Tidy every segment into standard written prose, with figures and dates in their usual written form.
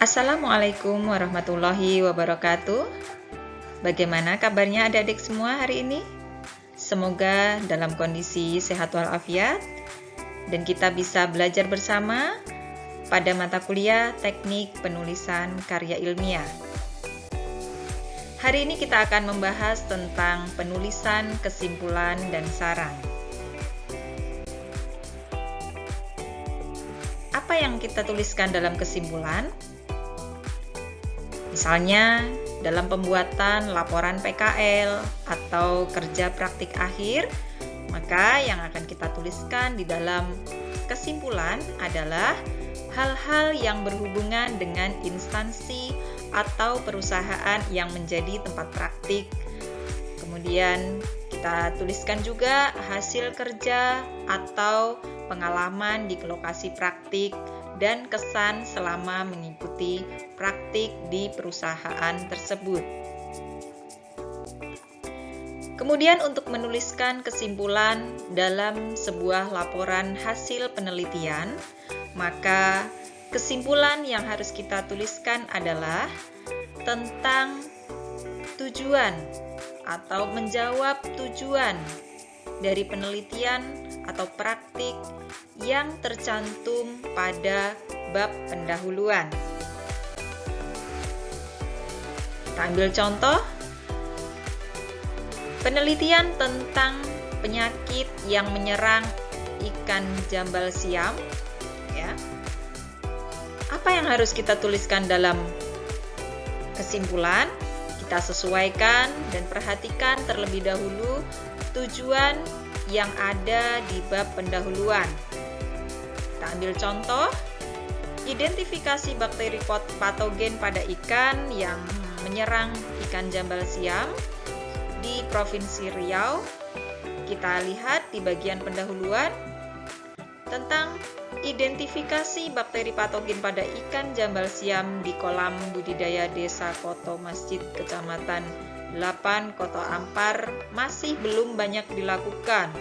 Assalamualaikum warahmatullahi wabarakatuh. Bagaimana kabarnya adik-adik semua hari ini? Semoga dalam kondisi sehat walafiat dan kita bisa belajar bersama pada mata kuliah Teknik Penulisan Karya Ilmiah. Hari ini kita akan membahas tentang penulisan kesimpulan dan saran. Apa yang kita tuliskan dalam kesimpulan? Misalnya, dalam pembuatan laporan PKL atau kerja praktik akhir, maka yang akan kita tuliskan di dalam kesimpulan adalah hal-hal yang berhubungan dengan instansi atau perusahaan yang menjadi tempat praktik. Kemudian kita tuliskan juga hasil kerja atau pengalaman di lokasi praktik dan kesan selama mengikuti praktik di perusahaan tersebut. Kemudian untuk menuliskan kesimpulan dalam sebuah laporan hasil penelitian, maka kesimpulan yang harus kita tuliskan adalah tentang tujuan atau menjawab tujuan dari penelitian atau praktik yang tercantum pada bab pendahuluan. Kita ambil contoh penelitian tentang penyakit yang menyerang ikan jambal siam. Ya. Apa yang harus kita tuliskan dalam kesimpulan? Kita sesuaikan dan perhatikan terlebih dahulu tujuan yang ada di bab pendahuluan. Kita ambil contoh, identifikasi bakteri patogen pada ikan yang menyerang ikan jambal siam di Provinsi Riau. Kita lihat di bagian pendahuluan tentang identifikasi bakteri patogen pada ikan jambal siam di kolam budidaya Desa Koto Masjid, Kecamatan 8, Kota Ampar masih belum banyak dilakukan.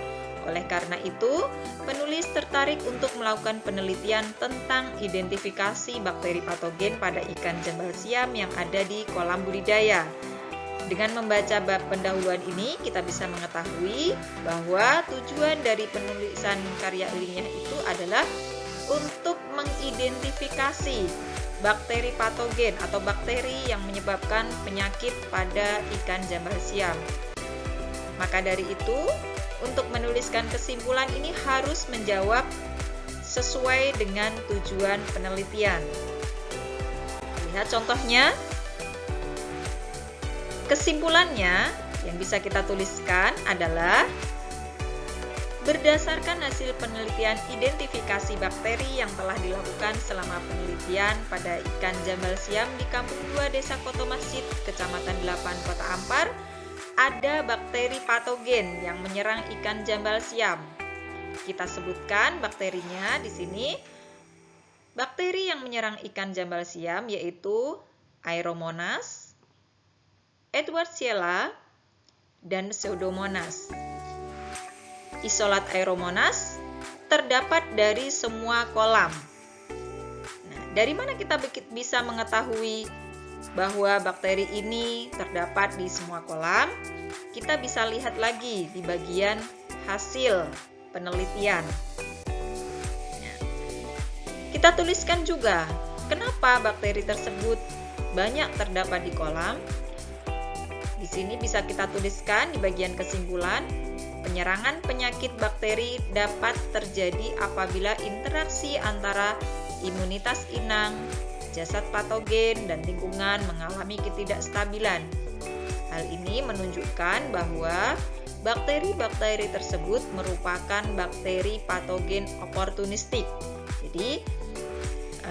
Oleh karena itu, penulis tertarik untuk melakukan penelitian tentang identifikasi bakteri patogen pada ikan jambal siam yang ada di kolam budidaya. Dengan membaca bab pendahuluan ini, kita bisa mengetahui bahwa tujuan dari penulisan karya ilmiah itu adalah untuk mengidentifikasi bakteri patogen atau bakteri yang menyebabkan penyakit pada ikan jambal siam. Maka dari itu, untuk menuliskan kesimpulan ini harus menjawab sesuai dengan tujuan penelitian. Lihat contohnya. Kesimpulannya yang bisa kita tuliskan adalah berdasarkan hasil penelitian identifikasi bakteri yang telah dilakukan selama penelitian pada ikan jambal siam di Kampung 2 Desa Koto Masjid, Kecamatan 8, Kota Ampar, ada bakteri patogen yang menyerang ikan jambal siam. Kita sebutkan bakterinya di sini. Bakteri yang menyerang ikan jambal siam yaitu Aeromonas, Edwardsiella, dan Pseudomonas. Isolat Aeromonas terdapat dari semua kolam. Nah, dari mana kita bisa mengetahui bahwa bakteri ini terdapat di semua kolam? Kita bisa lihat lagi di bagian hasil penelitian. Nah, kita tuliskan juga kenapa bakteri tersebut banyak terdapat di kolam. Di sini bisa kita tuliskan di bagian kesimpulan, penyerangan penyakit bakteri dapat terjadi apabila interaksi antara imunitas inang, jasad patogen, dan lingkungan mengalami ketidakstabilan. Hal ini menunjukkan bahwa bakteri-bakteri tersebut merupakan bakteri patogen oportunistik. Jadi,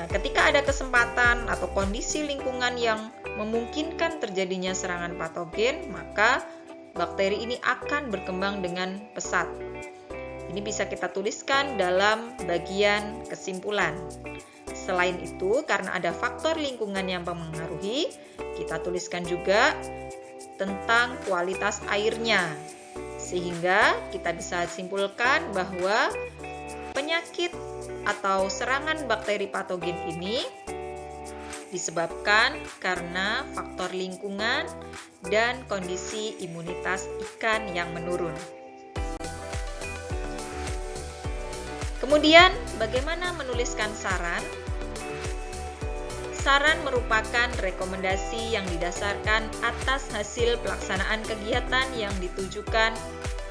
ketika ada kesempatan atau kondisi lingkungan yang memungkinkan terjadinya serangan patogen, maka bakteri ini akan berkembang dengan pesat. Ini bisa kita tuliskan dalam bagian kesimpulan. Selain itu, karena ada faktor lingkungan yang mempengaruhi, kita tuliskan juga tentang kualitas airnya. Sehingga kita bisa simpulkan bahwa penyakit atau serangan bakteri patogen ini disebabkan karena faktor lingkungan dan kondisi imunitas ikan yang menurun. Kemudian, bagaimana menuliskan saran? Saran merupakan rekomendasi yang didasarkan atas hasil pelaksanaan kegiatan yang ditujukan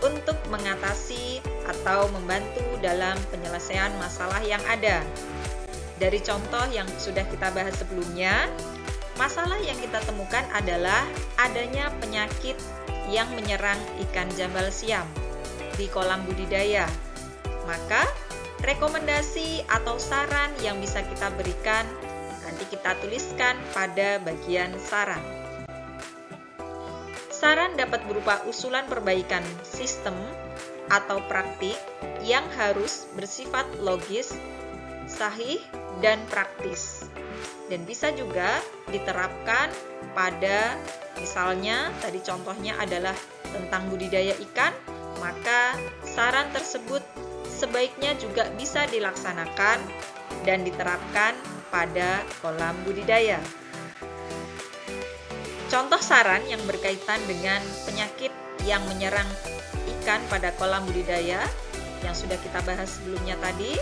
untuk mengatasi atau membantu dalam penyelesaian masalah yang ada. Dari contoh yang sudah kita bahas sebelumnya, masalah yang kita temukan adalah adanya penyakit yang menyerang ikan jambal siam di kolam budidaya. Maka, rekomendasi atau saran yang bisa kita berikan nanti kita tuliskan pada bagian saran. Saran dapat berupa usulan perbaikan sistem atau praktik yang harus bersifat logis, sahih, dan praktis. Dan bisa juga diterapkan pada, misalnya tadi contohnya adalah tentang budidaya ikan, maka saran tersebut sebaiknya juga bisa dilaksanakan dan diterapkan pada kolam budidaya. Contoh saran yang berkaitan dengan penyakit yang menyerang ikan pada kolam budidaya yang sudah kita bahas sebelumnya tadi,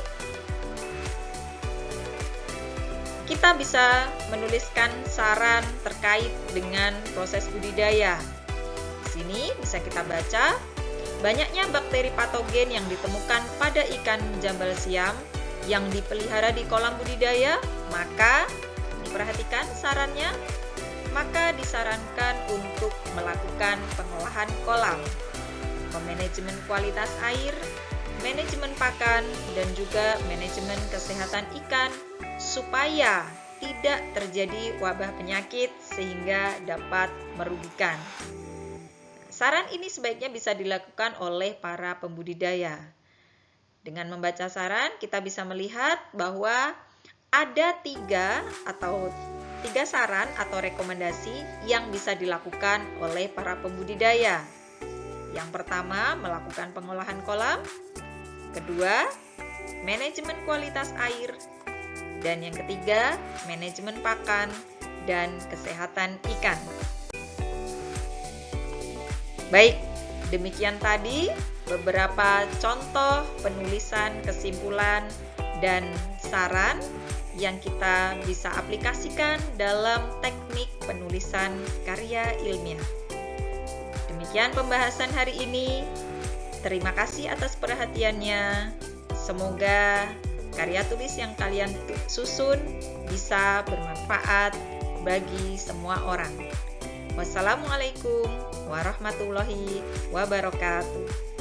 kita bisa menuliskan saran terkait dengan proses budidaya. Di sini bisa kita baca, banyaknya bakteri patogen yang ditemukan pada ikan jambal siam yang dipelihara di kolam budidaya, maka diperhatikan sarannya, maka disarankan untuk melakukan pengolahan kolam, manajemen kualitas air, manajemen pakan, dan juga manajemen kesehatan ikan supaya tidak terjadi wabah penyakit sehingga dapat merugikan. Saran ini sebaiknya bisa dilakukan oleh para pembudidaya. Dengan membaca saran, kita bisa melihat bahwa ada tiga saran atau rekomendasi yang bisa dilakukan oleh para pembudidaya. Yang pertama, melakukan pengolahan kolam. Kedua, manajemen kualitas air. Dan yang ketiga, manajemen pakan dan kesehatan ikan. Baik, demikian tadi beberapa contoh penulisan kesimpulan dan saran yang kita bisa aplikasikan dalam teknik penulisan karya ilmiah. Demikian pembahasan hari ini. Terima kasih atas perhatiannya. Semoga karya tulis yang kalian susun bisa bermanfaat bagi semua orang. Wassalamualaikum warahmatullahi wabarakatuh.